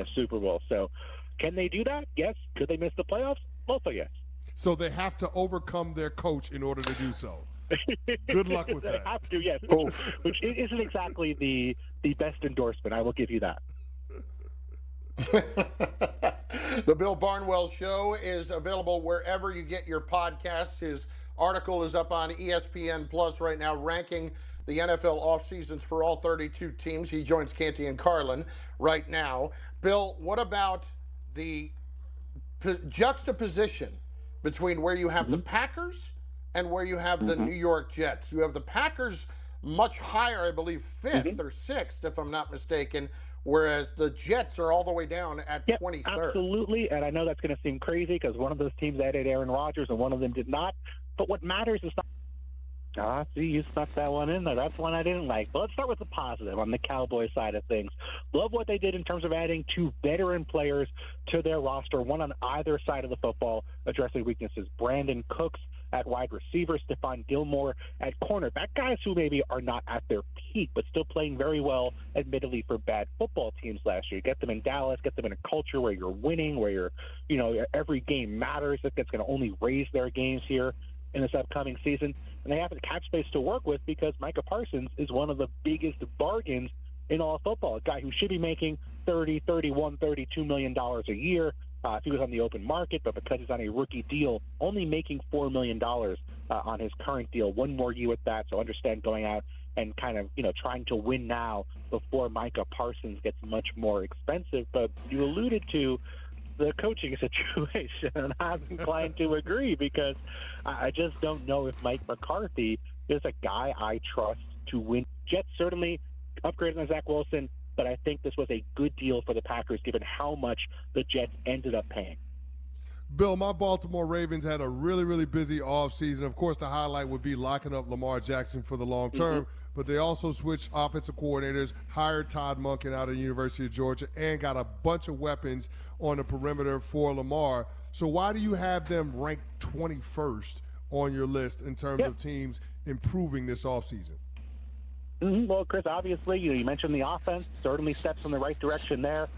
a Super Bowl. So can they do that? Yes. Could they miss the playoffs? Also yes. So they have to overcome their coach in order to do so. Good luck with that. They have to, yes. Which isn't exactly the best endorsement. I will give you that. The Bill Barnwell Show is available wherever you get your podcasts. His article is up on ESPN Plus right now, ranking the NFL off seasons for all 32 teams. He joins Canty and Carlin right now. Bill, what about the juxtaposition between where you have the Packers and where you have the New York Jets? You have the Packers much higher, I believe, 5th or 6th, if I'm not mistaken, whereas the Jets are all the way down at 23rd. Absolutely, and I know that's going to seem crazy because one of those teams added Aaron Rodgers and one of them did not, but what matters is not see, you snuck that one in there. That's one I didn't like. But let's start with the positive on the Cowboys side of things. Love what they did in terms of adding 2 veteran players to their roster, one on either side of the football, addressing weaknesses. Brandon Cooks at wide receiver, Stephon Gilmore at cornerback, guys who maybe are not at their peak, but still playing very well, admittedly, for bad football teams last year. Get them in Dallas, get them in a culture where you're winning, where every game matters. That's going to only raise their games here in this upcoming season. And they have the cap space to work with because Micah Parsons is one of the biggest bargains in all of football, a guy who should be making $30, $31, $32 million a year if he was on the open market, but because he's on a rookie deal, only making $4 million on his current deal. One more year with that, so understand going out and kind of, trying to win now before Micah Parsons gets much more expensive. But you alluded to the coaching situation, and I'm inclined to agree because I just don't know if Mike McCarthy is a guy I trust to win. Jets certainly upgraded on Zach Wilson, but I think this was a good deal for the Packers given how much the Jets ended up paying. Bill, my Baltimore Ravens had a really, really busy offseason. Of course, the highlight would be locking up Lamar Jackson for the long term, but they also switched offensive coordinators, hired Todd Monken out of the University of Georgia, and got a bunch of weapons on the perimeter for Lamar. So why do you have them ranked 21st on your list in terms of teams improving this offseason? Well, Chris, obviously, you mentioned the offense, certainly steps in the right direction there.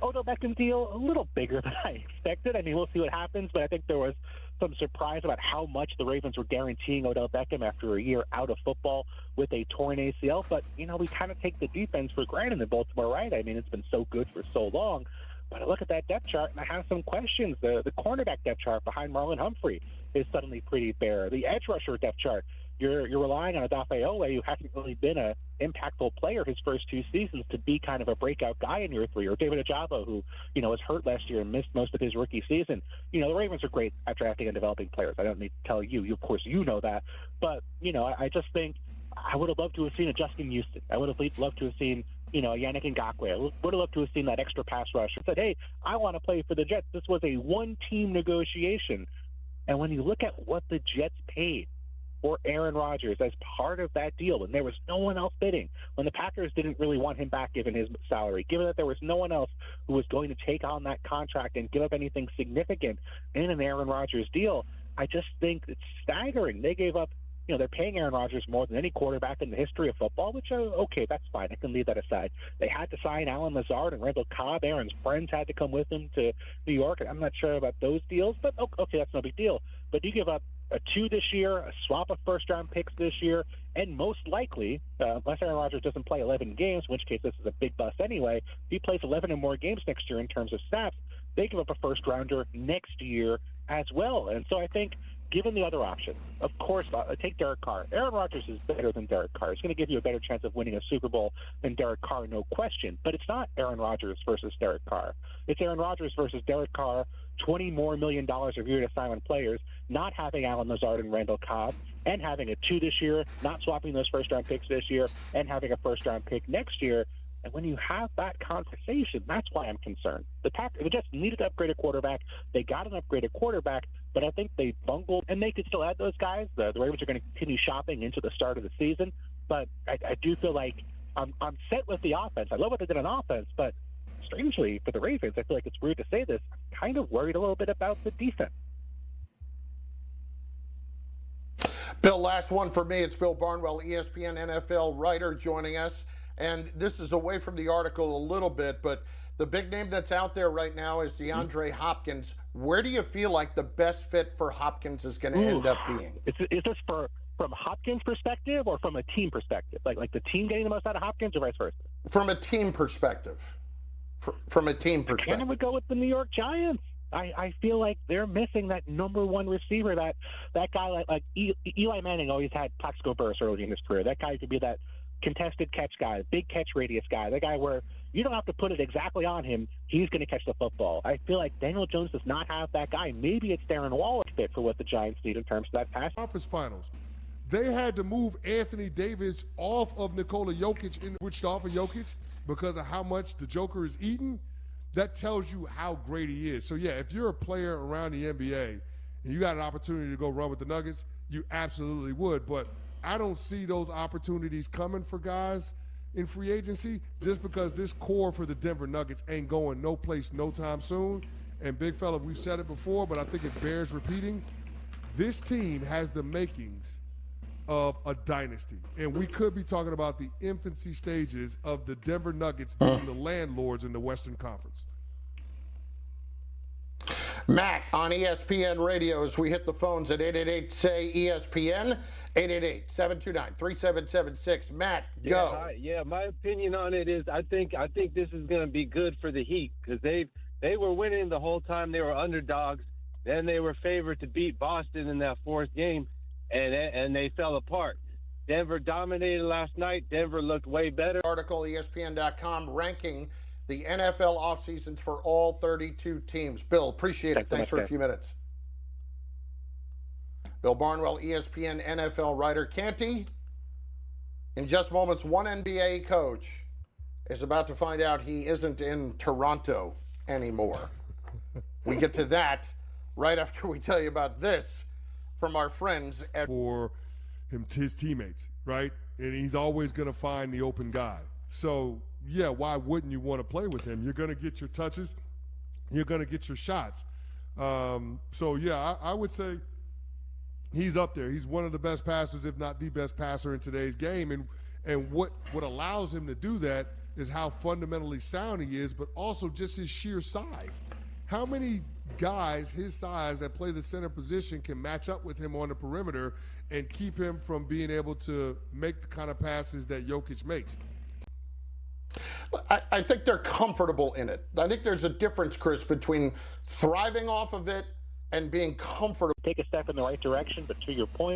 Odell Beckham deal, a little bigger than I expected. I mean, we'll see what happens, but I think there was some surprise about how much the Ravens were guaranteeing Odell Beckham after a year out of football with a torn ACL. But, we kind of take the defense for granted in Baltimore, right? I mean, it's been so good for so long. But I look at that depth chart, and I have some questions. The cornerback depth chart behind Marlon Humphrey is suddenly pretty bare. The edge rusher depth chart, you're relying on Odafe Oweh, who hasn't really been an impactful player his first 2 seasons, to be kind of a breakout guy in year 3, or David Ojabo, who, was hurt last year and missed most of his rookie season. The Ravens are great at drafting and developing players. I don't need to tell you. Of course, you know that. But, I just think I would have loved to have seen a Justin Houston. I would have loved to have seen, a Yannick Ngakoue. I would have loved to have seen that extra pass rush and said, hey, I want to play for the Jets. This was a one-team negotiation. And when you look at what the Jets paid for Aaron Rodgers as part of that deal, when there was no one else bidding, when the Packers didn't really want him back given his salary, given that there was no one else who was going to take on that contract and give up anything significant in an Aaron Rodgers deal, I just think it's staggering. They gave up, they're paying Aaron Rodgers more than any quarterback in the history of football, which, okay, that's fine. I can leave that aside. They had to sign Allen Lazard and Randall Cobb. Aaron's friends had to come with him to New York. I'm not sure about those deals, but okay, that's no big deal. But you give up a 2 this year, a swap of first-round picks this year, and most likely, unless Aaron Rodgers doesn't play 11 games, in which case this is a big bust anyway, if he plays 11 or more games next year in terms of snaps, they give up a first-rounder next year as well. And so I think, given the other option, of course, take Derek Carr. Aaron Rodgers is better than Derek Carr. He's going to give you a better chance of winning a Super Bowl than Derek Carr, no question. But it's not Aaron Rodgers versus Derek Carr. It's Aaron Rodgers versus Derek Carr, $20 more million a year to sign on players, not having Allen Lazard and Randall Cobb, and having a 2 this year, not swapping those first-round picks this year, and having a first-round pick next year. And when you have that conversation, that's why I'm concerned. The Jets needed to upgrade a quarterback. They got an upgraded quarterback, but I think they bungled, and they could still add those guys. The Ravens are going to continue shopping into the start of the season, but I do feel like I'm set with the offense. I love what they did on offense, but strangely, for the Ravens, I feel like it's weird to say this, I'm kind of worried a little bit about the defense. Bill, last one for me. It's Bill Barnwell, ESPN NFL writer, joining us. And this is away from the article a little bit, but The big name that's out there right now is DeAndre Hopkins. Where do you feel like the best fit for Hopkins is going to end up being? Is this from Hopkins' perspective or from a team perspective? Like the team getting the most out of Hopkins or vice versa? From a team perspective. From a team perspective. And I would go with the New York Giants. I feel like they're missing that number one receiver, that guy like Eli Manning always had Plaxico Burress early in his career. That guy could be that contested catch guy, big catch radius guy, the guy where you don't have to put it exactly on him. He's going to catch the football. I feel like Daniel Jones does not have that guy. Maybe it's Darren Waller fit for what the Giants need in terms of that pass. Conference finals. They had to move Anthony Davis off of Nikola Jokic and switched off of Jokic because of how much the Joker is eating. That tells you how great he is. So, yeah, if you're a player around the NBA and you got an opportunity to go run with the Nuggets, you absolutely would. But I don't see those opportunities coming for guys in free agency just because this core for the Denver Nuggets ain't going no place no time soon. And, big fella, we've said it before, but I think it bears repeating. This team has the makings of a dynasty. And we could be talking about the infancy stages of the Denver Nuggets being the landlords in the Western Conference. Matt on ESPN Radio as we hit the phones at 888-SAY-ESPN, 888-729-3776. Matt, go. Yeah, my opinion on it is I think this is going to be good for the Heat because they were winning the whole time. They were underdogs. Then they were favored to beat Boston in that fourth game. And they fell apart. Denver dominated last night. Denver looked way better. Article, ESPN.com, ranking the NFL offseasons for all 32 teams. Bill, appreciate it. Thanks for a few minutes. Bill Barnwell, ESPN NFL writer. Canty, in just moments, one NBA coach is about to find out he isn't in Toronto anymore. We get to that right after we tell you about this from our friends at for his teammates, right? And he's always going to find the open guy. So, yeah, why wouldn't you want to play with him? You're going to get your touches. You're going to get your shots. So, yeah, I would say he's up there. He's one of the best passers, if not the best passer in today's game. And what allows him to do that is how fundamentally sound he is, but also just his sheer size. How many guys his size that play the center position can match up with him on the perimeter and keep him from being able to make the kind of passes that Jokic makes? I think they're comfortable in it. I think there's a difference, Chris, between thriving off of it and being comfortable. Take a step in the right direction, but to your point,